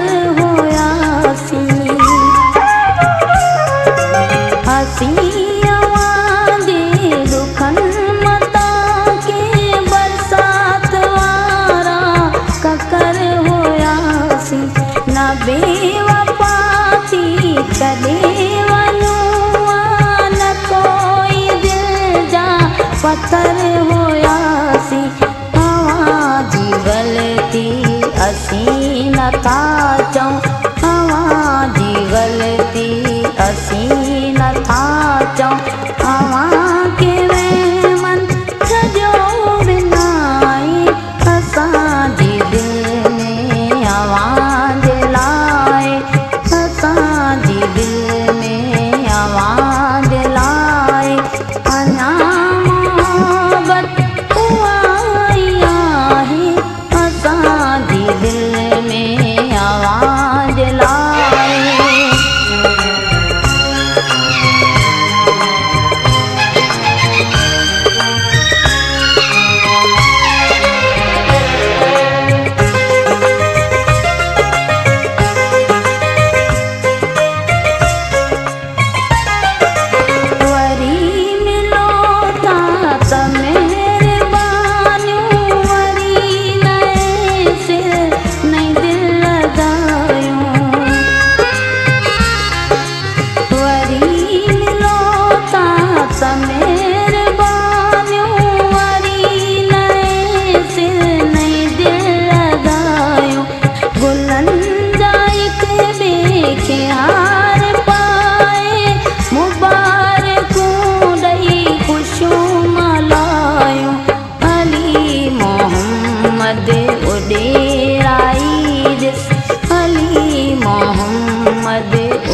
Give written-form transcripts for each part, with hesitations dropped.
पत्थर होयासी हसीअवां जे दुखनि मतां के बरसात वारा ककर होयासी न बेवफा थी कॾहिं वञूं न कोई दिल जा पत्थर होयासी हवा जी ग़लती असीं नथा चऊं हवा जी ग़लती असीं नथा चऊं हवा के रहमन सॼो विनाई असांजे दिल में हवा जे लाइ असांजे दिल में हवा जे लाइ अञा मोहबत उहा ई आहे असांजे दिल में हवा जे लाइ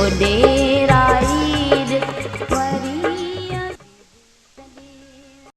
उॾे